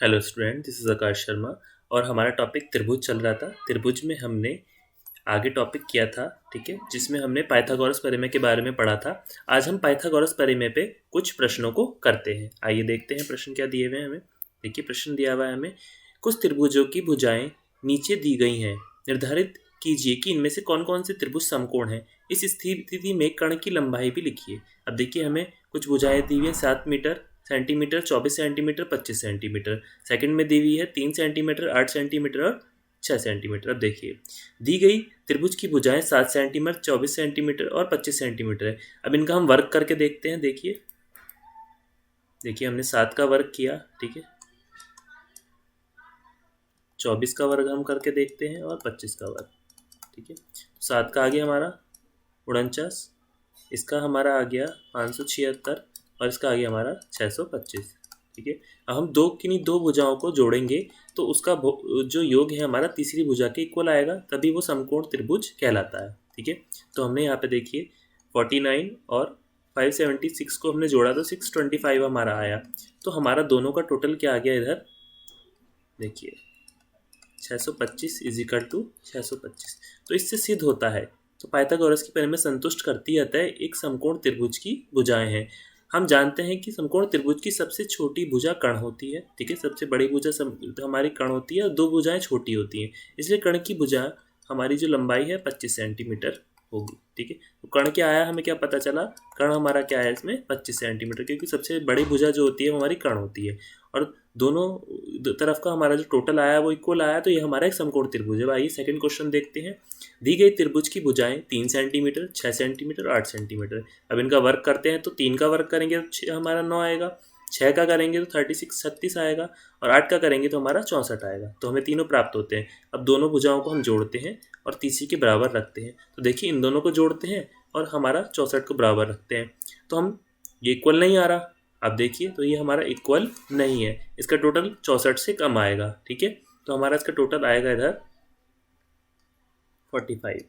Hello student, this is आकाश शर्मा। और हमारा topic त्रिभुज चल रहा था। त्रिभुज में हमने आगे टॉपिक किया था, ठीक है, जिसमें हमने पाइथागोरस प्रमेय के बारे में पढ़ा था। आज हम पाइथागोरस प्रमेय पे कुछ प्रश्नों को करते हैं। आइए देखते हैं प्रश्न क्या दिए हुए हैं हमें। देखिए, प्रश्न दिया हुआ है हमें, कुछ त्रिभुजों की भुजाएं नीचे दी गई हैं। निर्धारित कीजिए कि इनमें से कौन कौन से त्रिभुज समकोण हैं। इस स्थिति में कर्ण की लंबाई भी लिखिए। अब देखिए, हमें कुछ भुजाएं दी हुई है 7 metre, centimetre, 24 centimetre, 25 centimetre. Second में दी हुई है 3 सेंटीमीटर, 8 सेंटीमीटर और 6 सेंटीमीटर। अब देखिए, दी गई त्रिभुज की भुजाएं 7 सेंटीमीटर, 24 सेंटीमीटर और 25 सेंटीमीटर है। अब इनका हम वर्ग करके देखते हैं। देखिए देखिए, हमने 7 का वर्ग किया, ठीक है, 24 का वर्ग हम करके देखते हैं और 25 का वर्ग, ठीक है। 7 का आ गया हमारा 49, इसका हमारा आ गया 576 और इसका आ गया हमारा 625, ठीक है। अब हम दो किन्हीं दो भुजाओं को जोड़ेंगे तो उसका जो योग है हमारा तीसरी भुजा के इक्वल आएगा, तभी वो समकोण त्रिभुज कहलाता है, ठीक है। तो हमने यहाँ पे देखिए 49 और 576 को हमने जोड़ा तो 625 हमारा आया। तो हमारा दोनों का टोटल क्या आ गया इधर, देखिए 625 इजिकल टू 625। तो इससे सिद्ध होता है, तो पाइथागोरस की प्रमेय संतुष्ट करती है, अतः एक समकोण त्रिभुज की भुजाएं हैं। हम जानते हैं कि समकोण त्रिभुज की सबसे छोटी भुजा कर्ण होती है, ठीक है। सबसे बड़ी भुजा हमारी कर्ण होती है और दो भुजाएं छोटी होती हैं, इसलिए कर्ण की भुजा हमारी जो लंबाई है 25 सेंटीमीटर होगी, ठीक है। तो कर्ण क्या आया, हमें क्या पता चला, कर्ण हमारा क्या है इसमें 25 सेंटीमीटर, क्योंकि सबसे बड़ी भुजा जो होती है वो हमारी कर्ण होती है। और दोनों तरफ का हमारा जो टोटल आया वो इक्वल आया, तो ये हमारा एक समकोण त्रिभुज है। आइए सेकंड क्वेश्चन देखते हैं। दी गई त्रिभुज की भुजाएं 3 सेंटीमीटर, 6 सेंटीमीटर, 8 सेंटीमीटर। अब इनका वर्ग करते हैं, तो 3 का वर्ग करेंगे तो हमारा 9 आएगा, 6 का करेंगे तो 36 आएगा और 8 का करेंगे तो हमारा 64 आएगा। तो हमें तीनों प्राप्त होते हैं। अब दोनों भुजाओं को हम जोड़ते हैं और तीसरी के बराबर रखते हैं। तो देखिए, इन दोनों को जोड़ते हैं और हमारा 64 को बराबर रखते हैं, तो हम ये इक्वल नहीं आ रहा। अब देखिए, तो ये हमारा इक्वल नहीं है, इसका टोटल 64 से कम आएगा, ठीक है। तो हमारा इसका टोटल आएगा इधर 45।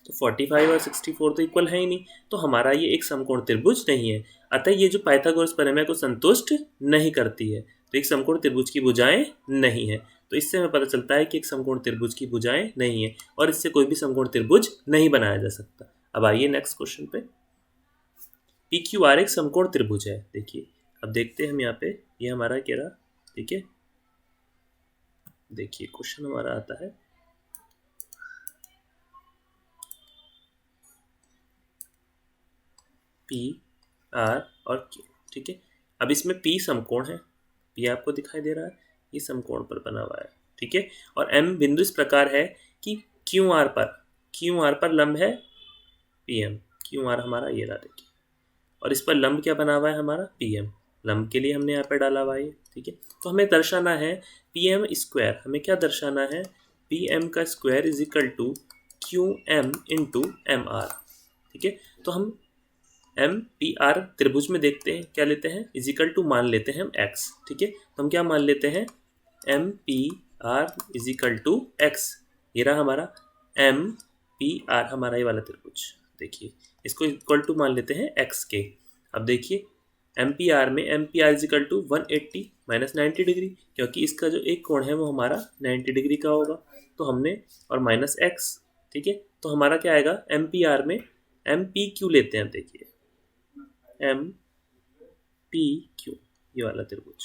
तो 45 और 64 तो इक्वल है ही नहीं, तो हमारा ये एक समकोण त्रिभुज नहीं है। अतः ये जो पाइथागोरस प्रमेय को संतुष्ट नहीं करती है, तो एक समकोण त्रिभुज की भुजाएं नहीं है। तो इससे हमें पता चलता है कि एक समकोण त्रिभुज की भुजाएं नहीं है और इससे कोई भी समकोण त्रिभुज नहीं बनाया जा सकता। अब आइए नेक्स्ट क्वेश्चन पे। पी क्यू आर एक समकोण त्रिभुज है। देखिए, अब देखते हैं हम यहाँ पे, ये हमारा क्या रहा, ठीक है। देखिए, क्वेश्चन हमारा आता है, पी आर और क्यू, ठीक है। अब इसमें पी समकोण है, पी आपको दिखाई दे रहा है, ये समकोण पर बना हुआ है, ठीक है। और एम बिंदु इस प्रकार है कि क्यू आर पर लंब है पी एम। क्यू आर हमारा ये रहा, देखिए, और इस पर लंब क्या बना हुआ है हमारा पी एम। लंब के लिए हमने यहाँ पे डाला हुआ है, ठीक है। तो हमें दर्शाना है पी एम स्क्वायर, हमें क्या दर्शाना है, पी एम का square is equal to Q M into M R, ठीक है। तो हम एम पी आर त्रिभुज में देखते हैं क्या लेते हैं, इजिकल टू मान लेते हैं हम एक्स, ठीक है। तो हम क्या मान लेते हैं, M P R is equal to X. ये रहा हमारा एम पी आर, हमारा ये वाला त्रिभुज। देखिए, इसको इक्वल टू मान लेते हैं एक्स के। अब देखिए, एम पी आर में M P R is equal to 180 minus 90 degree, क्योंकि इसका जो एक कोण है वो हमारा 90 डिग्री का होगा। तो हमने, और माइनस एक्स, ठीक है। तो हमारा क्या आएगा, एम पी आर में एम पी क्यू लेते हैं। देखिए, एम पी क्यू, ये वाला त्रिभुज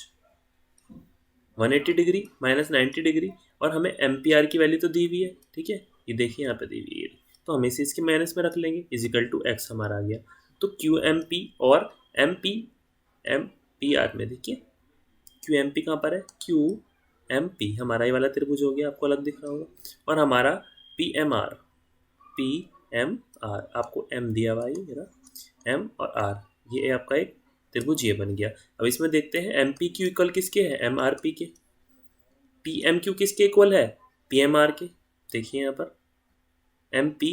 180 डिग्री माइनस 90 डिग्री, और हमें एम पी आर की वैल्यू तो दी हुई है, ठीक है। ये देखिए यहाँ पे दी हुई है, तो हम इसे इसके माइनस में रख लेंगे, इजिकल टू एक्स हमारा आ गया। तो क्यू एम पी और एम पी आर में देखिए, क्यू एम पी कहाँ पर है, क्यू एम पी हमारा ये वाला त्रिभुज हो गया, आपको अलग दिख रहा होगा। और हमारा पी एम आर आपको एम दिया हुआ है, मेरा एम और आर, ये आपका एक त्रिभुज ये बन गया। अब इसमें देखते हैं एम पी क्यू इक्वल किसके है, एम आर पी के। पी एम क्यू किसके इक्वल है, पी एम आर के। देखिए यहाँ पर एम पी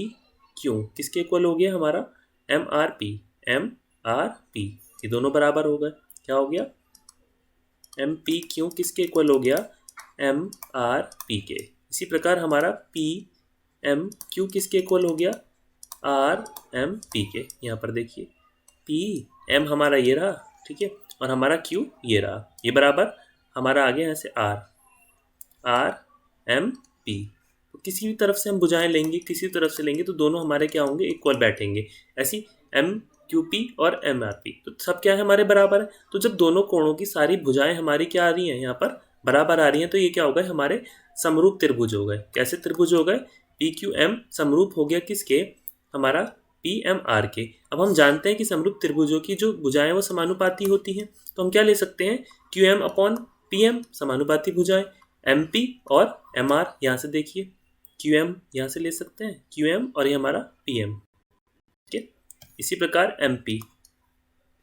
क्यू किसके इक्वल हो गया हमारा, M R P. M R P ये दोनों बराबर हो गए, क्या हो गया, एम पी क्यू किसके इक्वल हो गया, एम आर पी के। इसी प्रकार हमारा पी एम क्यू किसके इक्वल हो गया, आर एम पी के। यहाँ पर देखिए, पी एम हमारा ये रहा, ठीक है, और हमारा क्यू ये रहा, ये बराबर हमारा आ गया यहाँ से आर एम पी। तो किसी भी तरफ से हम भुजाएं लेंगे, किसी तरफ से लेंगे तो दोनों हमारे क्या होंगे, इक्वल बैठेंगे। ऐसी एम क्यू पी और एम आर पी, तो सब क्या है, हमारे बराबर है। तो जब दोनों कोणों की सारी भुजाएं हमारी क्या आ रही हैं, यहाँ पर बराबर आ रही हैं, तो ये क्या हो गए, हमारे समरूप त्रिभुज हो गए। कैसे त्रिभुज हो गए, पी क्यू एम समरूप हो गया किसके, हमारा पी एम आर के। अब हम जानते हैं कि समरूप त्रिभुजों की जो भुजाएं वो समानुपाती होती हैं, तो हम क्या ले सकते हैं, Q M upon P M समानुपाती भुजाएं, एम पी और एम आर। यहाँ से देखिए क्यू एम यहाँ से ले सकते हैं, क्यू एम और ये हमारा पी एम, ठीक है। इसी प्रकार एम पी,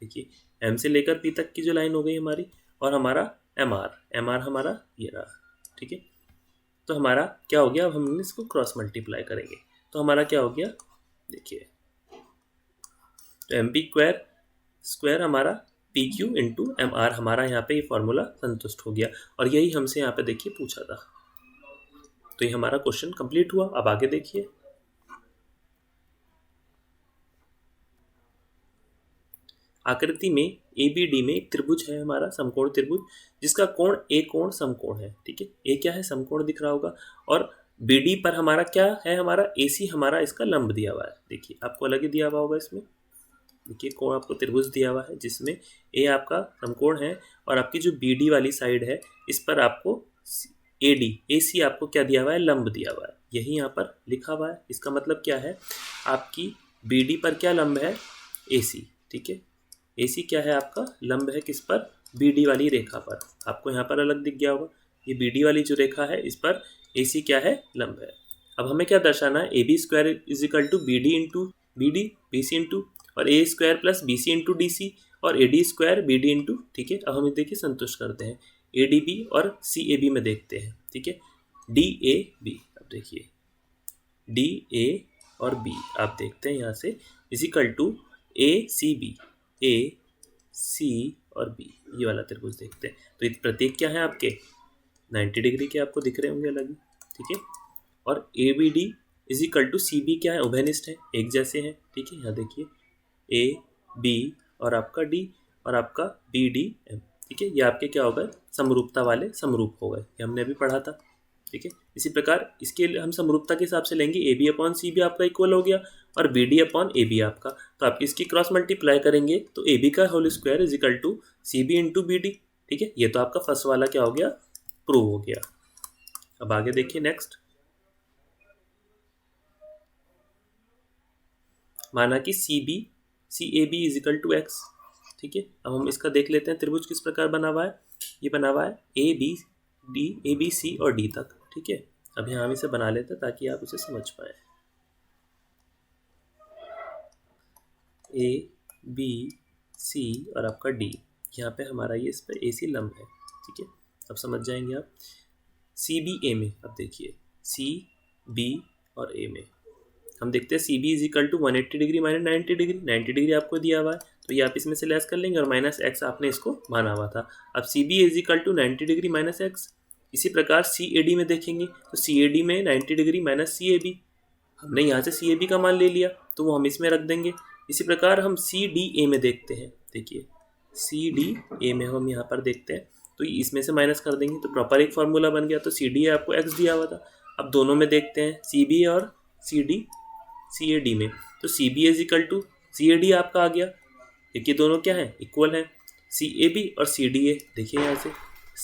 देखिए एम से लेकर पी तक की जो लाइन हो गई हमारी, और हमारा एम आर हमारा ये रहा, ठीक है। तो हमारा क्या हो गया, अब हम इसको क्रॉस मल्टीप्लाई करेंगे तो हमारा क्या हो गया, देखिए तो एम पी स्क्वायर हमारा P Q into M R, हमारा यहाँ पे ये फॉर्मूला संतुष्ट हो गया। और यही हमसे यहाँ पे देखिए पूछा था। तो ये हमारा क्वेश्चन कंप्लीट हुआ। अब आगे देखिए, आकृति में ABD में एक त्रिभुज है हमारा, समकोण त्रिभुज, जिसका कोण A कोण समकोण है, ठीक है। A क्या है, समकोण दिख रहा होगा, और BD पर हमारा क्या है, हमारा AC हमारा इसका लंब दिया हुआ है। देखिए आपको अलग ही दिया हुआ होगा इसमें, देखिए कोण आपको त्रिभुज दिया हुआ है जिसमें A आपका समकोण है, और आपकी जो BD वाली साइड है इस पर आपको AC आपको क्या दिया हुआ है, लंब दिया हुआ है। यही यहाँ पर लिखा हुआ है। इसका मतलब क्या है, आपकी BD पर क्या लंब है, AC, ठीक है। AC क्या है, आपका लंब है किस पर, BD वाली रेखा पर। आपको यहाँ पर अलग दिख गया होगा, ये BD वाली जो रेखा है इस पर AC क्या है, लंब है। अब हमें क्या दर्शाना है, AB square is equal to BD into BD, BC into, और A square plus BC into DC, और AD स्क्वायर BD इंटू, ठीक है। अब हम देखिए संतुष्ट करते हैं, ADB और CAB में देखते हैं, ठीक है। DAB, अब देखिए DA और B आप देखते हैं यहाँ से is equal to ACB, A C और B, ये वाला त्रिभुज देखते हैं। तो ये प्रतीक क्या है आपके, 90 डिग्री के आपको दिख रहे होंगे अलग ही, ठीक है। और ABD is equal to CB क्या है, उभयनिष्ठ है, एक जैसे हैं, ठीक है। यहाँ देखिए AB और आपका D और आपका BDM, ठीक है। ये आपके क्या हो गए, समरूपता वाले समरूप हो गए, ये हमने अभी पढ़ा था, ठीक है। इसी प्रकार इसके लिए हम समरूपता के हिसाब से लेंगे, AB अपॉन CB आपका इक्वल हो गया, और BD अपॉन AB आपका, तो आप इसकी क्रॉस मल्टीप्लाई करेंगे तो AB का whole square is equal to CB into BD, ठीक है। ये तो आपका फर्स्ट वाला क्या हो गया, प्रूव हो गया। अब आगे देखिए नेक्स्ट, माना कि CAB is equal to X, ठीक है। अब हम इसका देख लेते हैं त्रिभुज किस प्रकार बना हुआ है। ये बना हुआ है ABC और D तक, ठीक है। अब यहाँ हम इसे बना लेते हैं ताकि आप उसे समझ पाए। ABC और आपका D, यहाँ पे हमारा ये इस पर AC लंब है, ठीक है। अब समझ जाएंगे आप। CBA में अब देखिए CB और A में हम देखते हैं CB is equal to 180 degree minus 90 degree, 90 degree आपको दिया हुआ है तो ये आप इसमें से लेस कर लेंगे, और माइनस x आपने इसको माना हुआ था। अब CB is equal to 90 degree minus x। इसी प्रकार CAD में देखेंगे तो CAD में 90 डिग्री माइनस CAB, हमने यहाँ से CAB का मान ले लिया तो वो हम इसमें रख देंगे। इसी प्रकार हम CDA में देखते हैं, देखिए CDA में हम यहाँ पर देखते हैं तो इसमें से माइनस कर देंगे तो प्रॉपर एक फार्मूला बन गया। तो CDA आपको x दिया हुआ था। अब दोनों में देखते हैं, CBA और CAD में, तो CBA is equal to CAD आपका आ गया, देखिए दोनों क्या है, इक्वल है। CAB और CDA, देखिए यहाँ से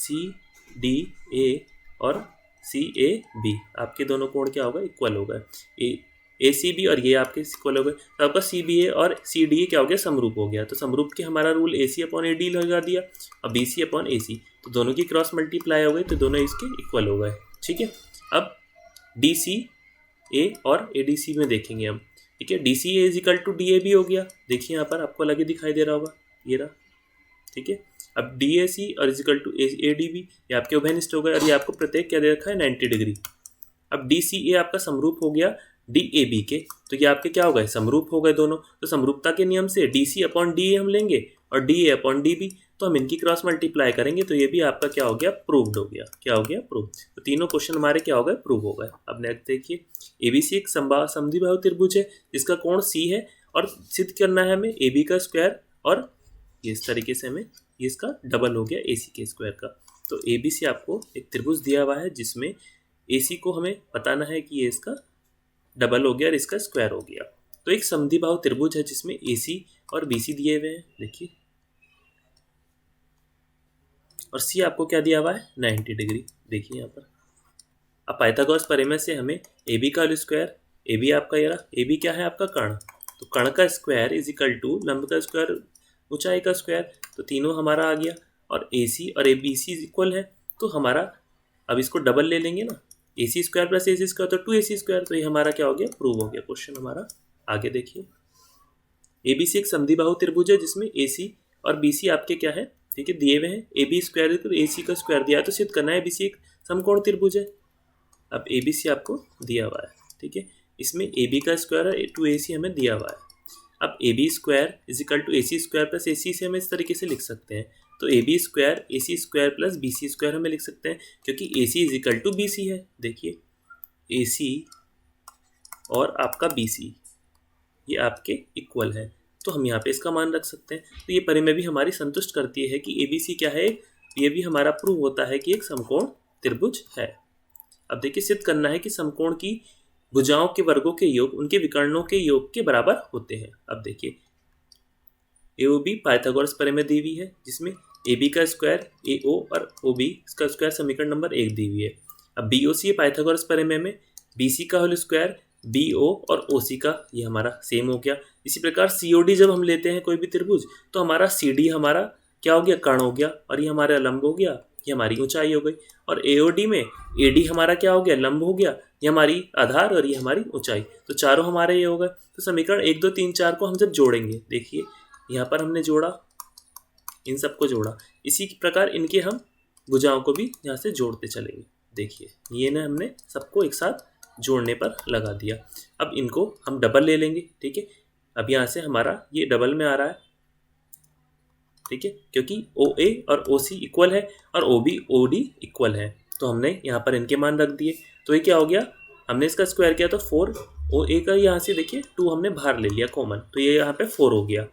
CDA और CAB आपके दोनों कोण क्या होगा, इक्वल होगा। ACB और ये आपके इक्वल हो गए, तो आपका CBA और CDA क्या हो गया, समरूप हो गया। तो समरूप के हमारा रूल AC अपॉन AD लगा दिया, और BC अपॉन AC, तो दोनों की क्रॉस मल्टीप्लाई हो गई तो दोनों इसके इक्वल हो गए, ठीक है। अब DCA और ADC में देखेंगे हम, ठीक है। DCA is equal to DAB हो गया, देखिए यहाँ पर आपको अलग ही दिखाई दे रहा होगा, ये रहा, ठीक है। अब DAC और इज इक्वल टू ADB, ये आपके उभयनिष्ठ हो गए, और ये आपको प्रत्येक क्या दे रखा है, 90 डिग्री। अब DCA आपका समरूप हो गया DAB के, तो ये आपके क्या हो गए, समरूप हो गए दोनों। तो समरूपता के नियम से DC अपॉन DA हम लेंगे और DA अपॉन DB, तो हम इनकी क्रॉस मल्टीप्लाई करेंगे तो ये भी आपका क्या हो गया, प्रूव्ड हो गया। क्या हो गया, प्रूव। तो तीनों क्वेश्चन हमारे क्या हो गए, प्रूव हो गए। अब नेक्स्ट देखिए, ABC एक समद्विबाहु त्रिभुज है जिसका कोण C है, और सिद्ध करना है हमें AB का स्क्वायर, और इस तरीके से हमें इसका डबल हो गया AC के स्क्वायर का। तो ABC आपको एक त्रिभुज दिया हुआ है जिसमें AC को हमें बताना है कि ये इसका डबल हो गया और इसका स्क्वायर हो गया। तो एक समद्विबाहु त्रिभुज है जिसमें AC और BC दिए हुए हैं, देखिए, और C आपको क्या दिया हुआ है 90 डिग्री, देखिए यहाँ पर। अब पाइथागोरस प्रमेय से हमें AB का स्क्वायर, AB आपका ये रहा, AB क्या है आपका कर्ण, तो कर्ण का स्क्वायर इज इक्वल टू लंब का स्क्वायर ऊंचाई का स्क्वायर, तो तीनों हमारा आ गया। और AC और ABC इक्वल है, तो हमारा अब इसको डबल ले लेंगे ना, AC square plus AC square तो 2AC स्क्वायर, तो ये हमारा क्या हो गया, प्रूव हो गया। क्वेश्चन हमारा आगे देखिए, ABC एक समद्विबाहु त्रिभुज है जिसमें AC और BC आपके क्या है, ठीक है, दिए हुए हैं। AB स्क्वायर तो AC का स्क्वायर दिया है, तो सिद्ध करना है BC एक समकोण त्रिभुज है। अब ABC आपको दिया हुआ है, ठीक है, इसमें AB का स्क्वायर और 2AC हमें दिया हुआ है। अब AB square is equal to AC square plus AC से हम इस तरीके से लिख सकते हैं, तो AB square AC square plus BC square हमें लिख सकते हैं, क्योंकि AC is equal to BC है। देखिए AC और आपका BC ये आपके इक्वल है, तो हम यहाँ पे इसका मान रख सकते हैं। तो ये परिमेय भी हमारी संतुष्ट करती है कि ABC क्या है, ये भी हमारा प्रूव होता है कि एक समकोण त्रिभुज है। अब देखिए, सिद्ध करना है कि समकोण की भुजाओं के वर्गों के योग उनके विकर्णों के योग के बराबर होते हैं। अब देखिए, AOB पाइथागोरस प्रमेय दी हुई है जिसमें AB का स्क्वायर AO और OB इसका स्क्वायर समीकरण नंबर 1 दी हुई है। अब BOC पाइथागोरस प्रमेय में BC का होल स्क्वायर BO और OC का ये हमारा सेम हो गया। इसी प्रकार COD जब हम लेते हैं कोई भी त्रिभुज, तो हमारा CD हमारा क्या हो गया, कर्ण हो गया, और ये हमारा लंब हो गया, ये हमारी ऊंचाई हो गई। और AOD में AD हमारा क्या हो गया, लंब हो गया, ये हमारी आधार और ये हमारी ऊंचाई, तो चारों हमारे ये हो गए। तो समीकरण 1 2 3 4 को हम जब जोड़ेंगे, देखिए यहाँ पर हमने जोड़ा, इन सबको जोड़ा, इसी प्रकार इनके हम भुजाओं को भी यहाँ से जोड़ते चलेंगे। देखिए ये ना हमने सबको एक साथ जोड़ने पर लगा दिया। अब इनको हम डबल ले लेंगे, ठीक है। अब यहाँ से हमारा ये डबल में आ रहा है, ठीक है, क्योंकि OA और OC इक्वल है और OB OD इक्वल है, तो हमने यहाँ पर इनके मान रख दिए। तो ये क्या हो गया, हमने इसका स्क्वायर किया तो 4, OA का यहाँ से देखिए 2 हमने बाहर ले लिया कॉमन, तो ये यहाँ पे 4 हो गया।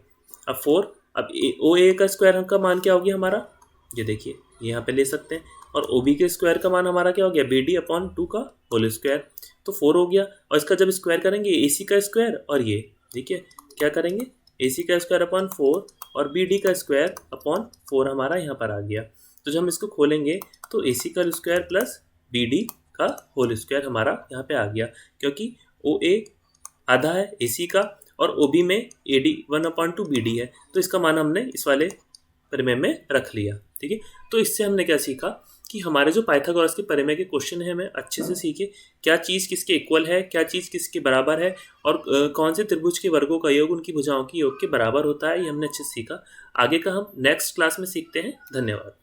अब 4, अब OA का स्क्वायर का मान क्या हो गया हमारा, ये देखिए यहाँ पे ले सकते हैं, और OB के स्क्वायर का मान हमारा क्या हो गया, BD अपॉन 2 का होल स्क्वायर, तो 4 हो गया। और इसका जब स्क्वायर करेंगे AC का स्क्वायर और ये देखिए क्या करेंगे, AC का स्क्वायर अपॉन 4 और BD का स्क्वायर अपॉन 4 हमारा यहाँ पर आ गया। तो जब हम इसको खोलेंगे तो AC का स्क्वायर प्लस BD का होल स्क्वायर हमारा यहाँ पे आ गया, क्योंकि OA आधा है AC का और OB में AD 1/2 BD है, तो इसका मान हमने इस वाले प्रमेय में रख लिया, ठीक है। तो इससे हमने क्या सीखा कि हमारे जो पाइथागोरस के प्रमेय के क्वेश्चन है, हमें अच्छे से सीखे क्या चीज़ किसके इक्वल है, क्या चीज़ किसके बराबर है, और कौन से त्रिभुज के वर्गों का योग उनकी भुजाओं की योग के बराबर होता है, ये हमने अच्छे से सीखा। आगे का हम नेक्स्ट क्लास में सीखते हैं। धन्यवाद।